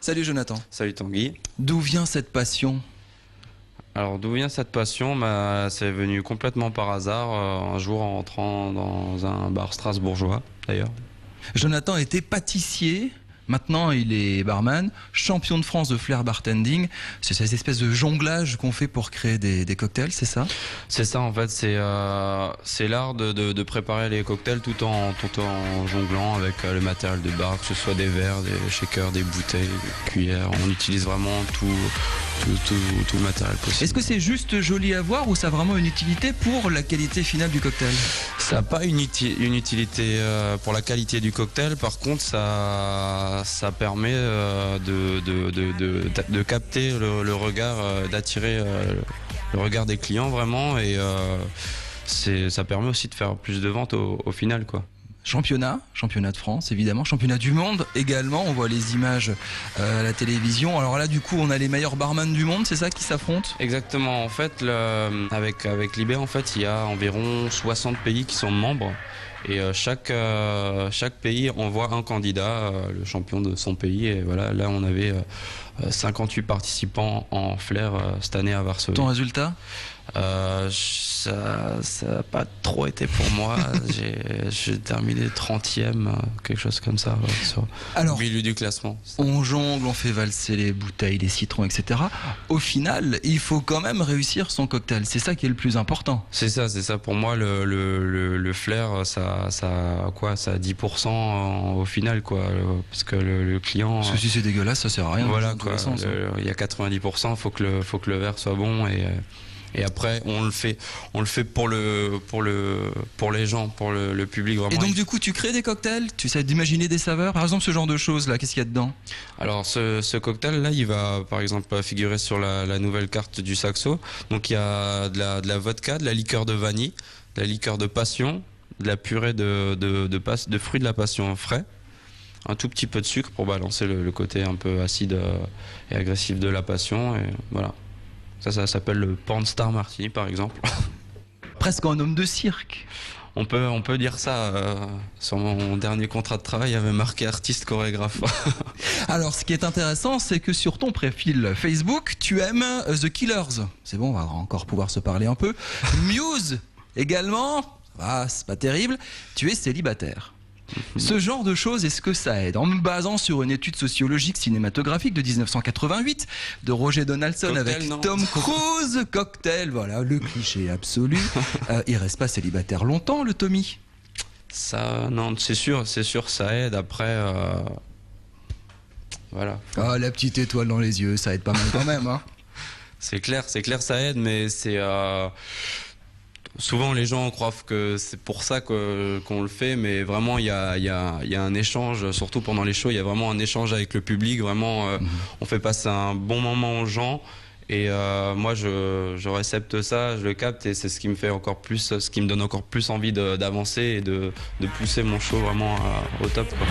Salut Jonathan. Salut Tanguy. D'où vient cette passion? Alors d'où vient cette passion? C'est venu complètement par hasard, un jour en rentrant dans un bar strasbourgeois d'ailleurs. Jonathan était pâtissier. Maintenant, il est barman, champion de France de flair bartending. C'est cette espèce de jonglage qu'on fait pour créer des cocktails, c'est ça? C'est ça en fait, c'est l'art de préparer les cocktails tout en jonglant avec le matériel de bar, que ce soit des verres, des shakers, des bouteilles, des cuillères. On utilise vraiment tout le matériel possible. Est-ce que c'est juste joli à voir ou ça a vraiment une utilité pour la qualité finale du cocktail? Ça n'a pas une utilité pour la qualité du cocktail, par contre ça permet de capter le regard, d'attirer le regard des clients vraiment, et ça permet aussi de faire plus de ventes au final, quoi. Championnat de France évidemment, championnat du monde également, on voit les images à la télévision. Alors là du coup on a les meilleurs barman du monde, c'est ça qui s'affrontent? Exactement, en fait avec l'IB en fait il y a environ 60 pays qui sont membres. Et chaque pays envoie un candidat, le champion de son pays. Et voilà, là on avait 58 participants en flair cette année à Varsovie. Ton résultat? Ça n'a pas trop été pour moi. J'ai terminé 30e, quelque chose comme ça, au milieu du classement. On jongle, on fait valser les bouteilles, les citrons, etc. Au final, il faut quand même réussir son cocktail. C'est ça qui est le plus important. C'est ça. Pour moi, le flair, ça a 10% au final, quoi. Parce que le client. Parce que si c'est dégueulaise, ça sert à rien. Voilà, quoi. Il y a 90%, faut que le verre soit bon, et après on le fait pour les gens, pour le public vraiment. Et donc du coup tu crées des cocktails, tu sais d'imaginer des saveurs, par exemple ce genre de choses là, qu'est-ce qu'il y a dedans? Alors ce cocktail là, il va par exemple figurer sur la nouvelle carte du Saxo. Donc il y a de la vodka, de la liqueur de vanille, de la liqueur de passion, de la purée de fruits de la passion frais, un tout petit peu de sucre pour balancer le côté un peu acide et agressif de la passion, et voilà. Ça s'appelle le Porn Star Martini par exemple. Presque un homme de cirque. On peut dire ça. Sur mon dernier contrat de travail, il y avait marqué artiste chorégraphe. Alors ce qui est intéressant, c'est que sur ton profil Facebook, tu aimes The Killers. C'est bon, on va encore pouvoir se parler un peu. Muse également. Ah, c'est pas terrible. Tu es célibataire. Ce genre de choses, est-ce que ça aide? En me basant sur une étude sociologique cinématographique de 1988 de Roger Donaldson, cocktail, avec non. Tom Cruise, cocktail, voilà, le cliché absolu. Il reste pas célibataire longtemps, le Tommy? Ça, non, c'est sûr, ça aide. Après, voilà. Ah, la petite étoile dans les yeux, ça aide pas mal quand même, hein. C'est clair, ça aide, mais c'est... Souvent les gens croient que c'est pour ça qu'on le fait, mais vraiment il y a un échange, surtout pendant les shows, il y a vraiment un échange avec le public, vraiment on fait passer un bon moment aux gens, et moi je récepte ça, je le capte, et c'est ce qui me fait encore plus, ce qui me donne encore plus envie d'avancer et de pousser mon show vraiment au top, quoi.